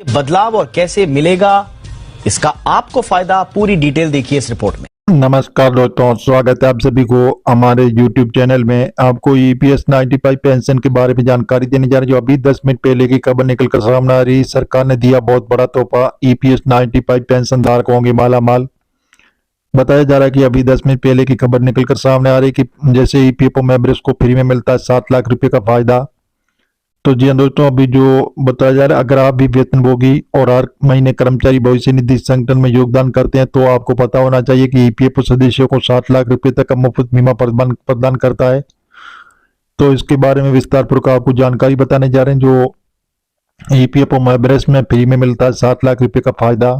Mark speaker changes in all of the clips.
Speaker 1: बदलाव और कैसे मिलेगा इसका आपको फायदा, पूरी डिटेल देखिए इस रिपोर्ट में।
Speaker 2: नमस्कार दोस्तों, स्वागत है आप सभी को हमारे YouTube चैनल में। आपको EPS 95 पेंशन के बारे में जानकारी देने जा रही है, जो अभी 10 मिनट पहले की खबर निकलकर सामने आ रही। सरकार ने दिया बहुत बड़ा तोहफा, EPS 95 पेंशन धारक होंगे माला माल। बताया जा रहा है कि अभी 10 मिनट पहले की खबर निकलकर सामने आ रही कि जैसे EPFO मेंबर्स को फ्री में मिलता है 7 लाख रुपए का फायदा। तो जी हाँ दोस्तों, अभी जो बताया जा रहा है, अगर आप भी वेतनभोगी और हर महीने कर्मचारी भविष्य निधि संगठन में योगदान करते हैं तो आपको पता होना चाहिए कि EPFO सदस्यों को 7 लाख रुपए तक का मुफ्त बीमा प्रदान करता है। तो इसके बारे में विस्तार पूर्वक आपको जानकारी बताने जा रहे हैं। जो EPFO मेंबर्स में फ्री में मिलता है 7 लाख रुपए का फायदा।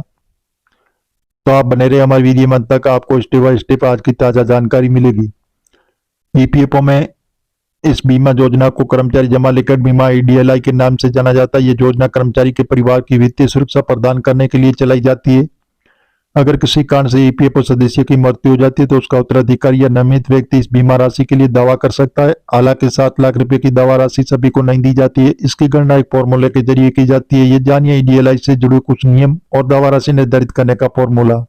Speaker 2: तो आप बने रहे हमारे वीडियो में अंत तक, आपको स्टेप बाय स्टेप आज की ताजा जानकारी मिलेगी। EPFO में इस बीमा योजना को कर्मचारी जमा लिखित बीमा EDLI के नाम से जाना जाता है। ये योजना कर्मचारी के परिवार की वित्तीय सुरक्षा प्रदान करने के लिए चलाई जाती है। अगर किसी कारण से EPFO सदस्य की मृत्यु हो जाती है तो उसका उत्तराधिकारी या नामित व्यक्ति इस बीमा राशि के लिए दावा कर सकता है। हालांकि 7 लाख रुपए की दावा राशि सभी को नहीं दी जाती है। इसकी गणना एक फॉर्मूले के जरिए की जाती है। ये जानिए EDLI से जुड़े कुछ नियम और दावा राशि निर्धारित करने का फॉर्मूला।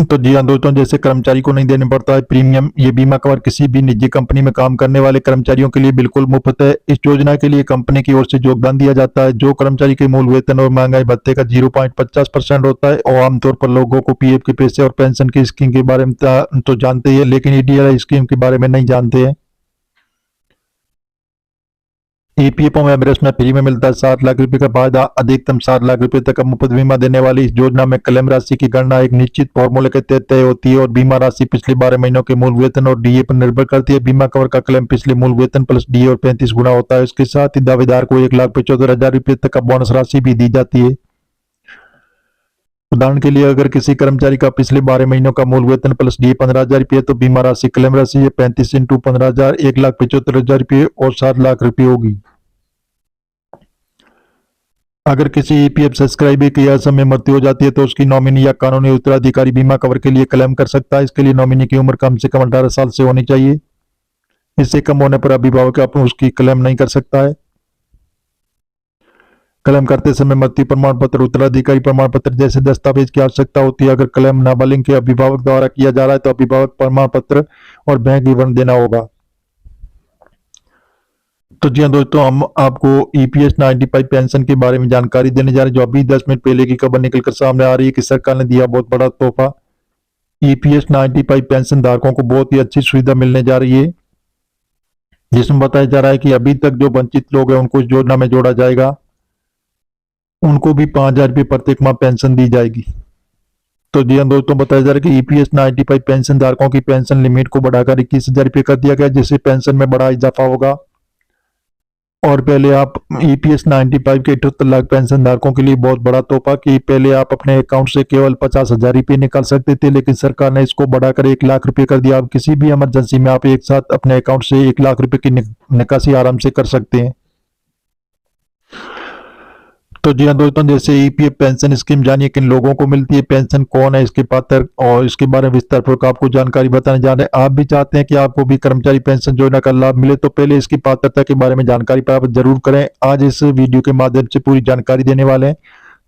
Speaker 2: तो जी हाँ दोस्तों, जैसे कर्मचारी को नहीं देने पड़ता है प्रीमियम। ये बीमा कवर किसी भी निजी कंपनी में काम करने वाले कर्मचारियों के लिए बिल्कुल मुफ्त है। इस योजना के लिए कंपनी की ओर से योगदान दिया जाता है, जो कर्मचारी के मूल वेतन और महंगाई भत्ते का 0.50% होता है। और आमतौर पर लोगों को PF के पैसे और पेंशन की स्कीम के बारे में तो जानते हैं, लेकिन EDLI स्कीम के बारे में नहीं जानते हैं। EPFO मेंबर्स में फ्री में मिलता है 7 लाख रुपए का फायदा। अधिकतम 7 लाख रुपए तक का मुफ्त बीमा देने वाली इस योजना में क्लेम राशि की गणना एक निश्चित फॉर्मूले के तहत तय होती है और बीमा राशि पिछले 12 महीनों के मूल वेतन और DA पर निर्भर करती है। बीमा कवर का क्लेम पिछले मूल वेतन प्लस DA और 35 गुना होता है। इसके साथ ही दावेदार को 1,75,000 रुपए तक का बोनस राशि भी दी जाती है। उदाहरण के लिए, अगर किसी कर्मचारी का पिछले 12 महीनों का मूल वेतन प्लस DA 15,000 रुपये, तो बीमा राशि क्लेम राशि 35 × 15,000 1,75,000 रुपये और 7 लाख रुपये होगी। अगर किसी EPF सब्सक्राइबर की असमय मृत्यु हो जाती है तो उसकी नॉमिनी या कानूनी उत्तराधिकारी बीमा कवर के लिए क्लेम कर सकता है। इसके लिए नॉमिनी की उम्र कम से कम 18 साल से होनी चाहिए। इससे कम होने पर अभिभावक अपने उसकी क्लेम नहीं कर सकता है। क्लेम करते समय मृत्यु प्रमाण पत्र, उत्तराधिकारी प्रमाण पत्र जैसे दस्तावेज की आवश्यकता होती है। अगर क्लेम नाबालिग के अभिभावक द्वारा किया जा रहा है तो अभिभावक प्रमाण पत्र और बैंक विवरण देना होगा। तो जी हाँ दोस्तों, हम आपको EPS 95 पेंशन के बारे में जानकारी देने जा रहे हैं, जो अभी 10 मिनट पहले की खबर निकलकर सामने आ रही है कि सरकार ने दिया बहुत बड़ा तोहफा। EPS 95 पेंशन धारकों को बहुत ही अच्छी सुविधा मिलने जा रही है, जिसमें बताया जा रहा है कि अभी तक जो वंचित लोग हैं उनको इस योजना में जोड़ा जाएगा। उनको भी 5,000 रुपये प्रत्येक माह पेंशन दी जाएगी। तो जी हाँ दोस्तों, बताया जा रहा है कि EPS 95 पेंशन धारकों की पेंशन लिमिट को बढ़ाकर 21,000 रुपये कर दिया गया, जिससे पेंशन में बड़ा इजाफा होगा। और पहले आप EPS 95 के 78 लाख पेंशन धारकों के लिए बहुत बड़ा तोहफा कि पहले आप अपने अकाउंट से केवल 50,000 रुपये निकाल सकते थे, लेकिन सरकार ने इसको बढ़ाकर 1 लाख रुपए कर दिया। अब किसी भी इमरजेंसी में आप एक साथ अपने अकाउंट से 1 लाख रुपए की निकासी आराम से कर सकते हैं। तो जी हाँ दोस्तों, जैसे EPF पेंशन स्कीम जानिए किन लोगों को मिलती है, पेंशन कौन है, इसके पात्र और इसके बारे में विस्तार पूर्वक आपको जानकारी बताने जा रहे हैं। आप भी चाहते हैं कि आपको भी कर्मचारी पेंशन योजना का लाभ मिले तो पहले इसकी पात्रता के बारे में जानकारी प्राप्त जरूर करें। आज इस वीडियो के माध्यम से पूरी जानकारी देने वाले हैं,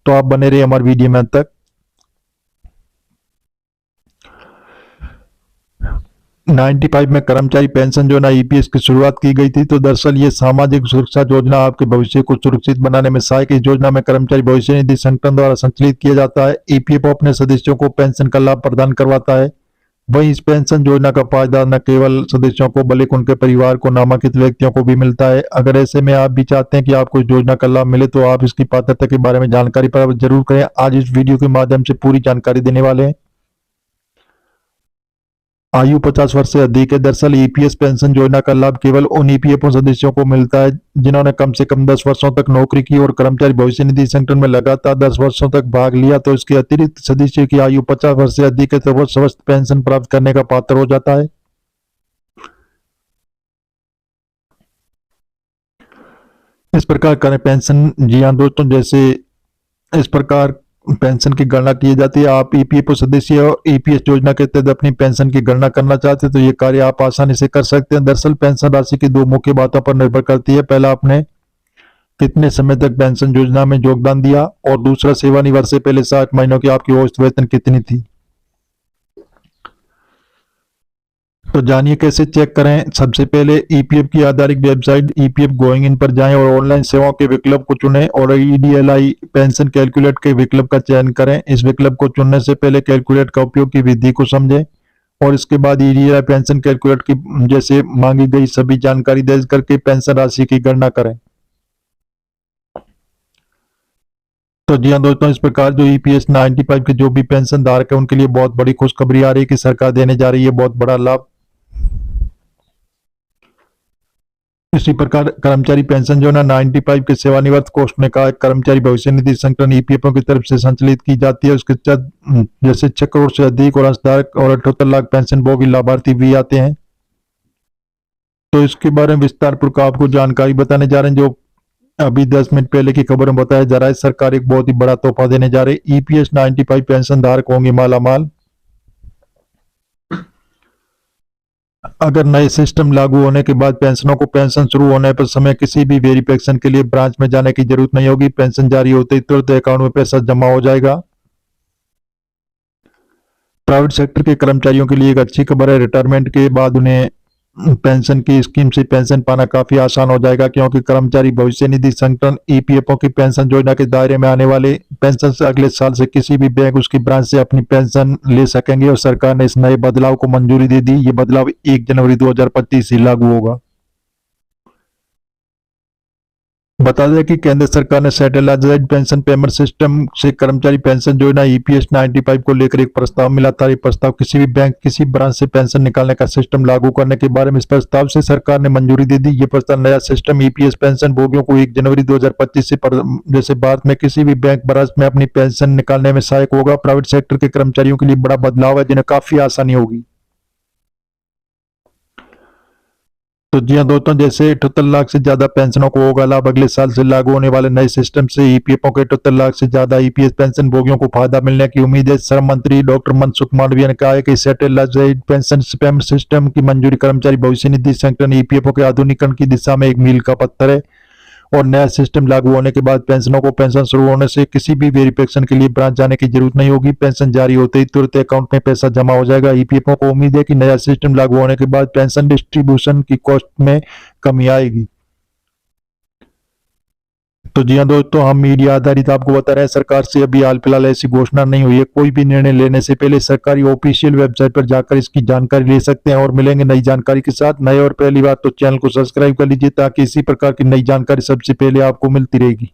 Speaker 2: तो आप बने रहिए हमारे वीडियो में अंत तक। 95 में कर्मचारी पेंशन योजना EPS की शुरुआत की गई थी। तो दरअसल ये सामाजिक सुरक्षा योजना आपके भविष्य को सुरक्षित बनाने में सहायक। इस योजना में कर्मचारी भविष्य निधि संगठन द्वारा संचालित किया जाता है। EPFO अपने सदस्यों को पेंशन का लाभ प्रदान करवाता है। वहीं इस पेंशन योजना का फायदा न केवल सदस्यों को बल्कि उनके परिवार को, नामांकित व्यक्तियों को भी मिलता है। अगर ऐसे में आप भी चाहते हैं कि आपको इस योजना का लाभ मिले तो आप इसकी पात्रता के बारे में जानकारी प्राप्त जरूर करें। आज इस वीडियो के माध्यम से पूरी जानकारी देने वाले हैं। आयु 50 वर्ष से अधिक है। दरअसल EPS पेंशन योजना का लाभ केवल उन EPFO सदस्यों को मिलता है जिन्होंने कम से कम 10 वर्षों तक नौकरी की और कर्मचारी भविष्य निधि संगठन में लगातार 10 वर्षों तक भाग लिया। तो इसके अतिरिक्त सदस्य की आयु 50 वर्ष से अधिक है तो वो स्वस्थ पेंशन प्राप्त करने का पात्र हो जाता है। इस प्रकार का पेंशन, जी हाँ दोस्तों, जैसे इस प्रकार पेंशन की गणना की जाती है। आप ईपीएफओ सदस्य और ईपीएस योजना के तहत अपनी पेंशन की गणना करना चाहते हैं तो ये कार्य आप आसानी से कर सकते हैं। दरअसल पेंशन राशि की दो मुख्य बातों पर निर्भर करती है। पहला, आपने कितने समय तक पेंशन योजना में योगदान दिया, और दूसरा, सेवानिवृत्ति से पहले 60 महीनों की आपकी औसत वेतन कितनी थी। तो जानिए कैसे चेक करें। सबसे पहले ईपीएफ की आधिकारिक वेबसाइट ईपीएफ गोइंग इन पर जाएं और ऑनलाइन सेवाओं के विकल्प को चुनें और ईडीएलआई पेंशन कैलकुलेट के विकल्प का चयन करें। इस विकल्प को चुनने से पहले कैलकुलेट का उपयोग की विधि को समझें और इसके बाद ईडीएलआई पेंशन कैलकुलेट की जैसे मांगी गई सभी जानकारी दर्ज करके पेंशन राशि की गणना करें। तो जी हाँ दोस्तों, इस प्रकार जो ईपीएस 95 के जो भी पेंशन धारक है उनके लिए बहुत बड़ी खुशखबरी आ रही है कि सरकार देने जा रही है बहुत बड़ा लाभ। इसी प्रकार कर्मचारी पेंशन जो ना 95 के सेवानिवृत्त कोष ने कहा कर्मचारी भविष्य निधि संगठन ईपीएफओ की तरफ से संचालित की जाती है। उसके तहत जैसे 6 करोड़ से अधिक और अंशधारक और 78 लाख पेंशन भोगी लाभार्थी भी आते हैं। तो इसके बारे में विस्तार पूर्वक आपको जानकारी बताने जा रहे हैं। जो अभी 10 मिनट पहले की खबर में बताया जा रहा है, सरकार एक बहुत ही बड़ा तोहफा देने जा रही है। ईपीएस 95 पेंशन धारक होंगे मालामाल। अगर नए सिस्टम लागू होने के बाद पेंशनों को पेंशन शुरू होने पर समय किसी भी वेरिफिकेशन के लिए ब्रांच में जाने की जरूरत नहीं होगी। पेंशन जारी होते ही तुरंत अकाउंट में पैसा जमा हो जाएगा। प्राइवेट सेक्टर के कर्मचारियों के लिए एक अच्छी खबर है। रिटायरमेंट के बाद उन्हें पेंशन की स्कीम से पेंशन पाना काफी आसान हो जाएगा, क्योंकि कर्मचारी भविष्य निधि संगठन ईपीएफओ की पेंशन योजना के दायरे में आने वाले पेंशन से अगले साल से किसी भी बैंक उसकी ब्रांच से अपनी पेंशन ले सकेंगे और सरकार ने इस नए बदलाव को मंजूरी दे दी। ये बदलाव 1 जनवरी 2025 से लागू होगा। बता दें कि केंद्र सरकार ने सैटेलाइज्ड पेंशन पेमेंट सिस्टम से कर्मचारी पेंशन योजना ईपीएस 95 को लेकर एक प्रस्ताव मिला था। ये प्रस्ताव किसी भी बैंक किसी ब्रांच से पेंशन निकालने का सिस्टम लागू करने के बारे में इस प्रस्ताव से सरकार ने मंजूरी दे दी। ये प्रस्ताव नया सिस्टम ईपीएस पेंशन भोगियों को 1 जनवरी 2025 से जैसे भारत में किसी भी बैंक ब्रांच में अपनी पेंशन निकालने में सहायक होगा। प्राइवेट सेक्टर के कर्मचारियों के लिए बड़ा बदलाव है जिन्हें काफी आसानी होगी। तो जी हाँ दोस्तों, जैसे 78 लाख से ज्यादा पेंशनों को होगा लाभ। अगले साल से लागू होने वाले नए सिस्टम से ईपीएफओ के 78 लाख से ज्यादा ईपीएस पेंशन भोगियों को फायदा मिलने की उम्मीद है। श्रम मंत्री डॉक्टर मनसुख मांडविया ने कहा है कि सैटेलाइज्ड पेंशन पेमेंट सिस्टम की मंजूरी कर्मचारी भविष्य निधि संगठन ईपीएफओ के आधुनिकीकरण की दिशा में एक मील का पत्थर है और नया सिस्टम लागू होने के बाद पेंशनों को पेंशन शुरू होने से किसी भी वेरिफिकेशन के लिए ब्रांच जाने की जरूरत नहीं होगी। पेंशन जारी होते ही तुरंत अकाउंट में पैसा जमा हो जाएगा। ईपीएफओ को उम्मीद है कि नया सिस्टम लागू होने के बाद पेंशन डिस्ट्रीब्यूशन की कॉस्ट में कमी आएगी। तो जी हाँ दोस्तों, हम मीडिया आधारित आपको बता रहे हैं, सरकार से अभी हाल फिलहाल ऐसी घोषणा नहीं हुई है। कोई भी निर्णय लेने से पहले सरकारी ऑफिशियल वेबसाइट पर जाकर इसकी जानकारी ले सकते हैं। और मिलेंगे नई जानकारी के साथ। नए और पहली बार तो चैनल को सब्सक्राइब कर लीजिए ताकि इसी प्रकार की नई जानकारी सबसे पहले आपको मिलती रहेगी।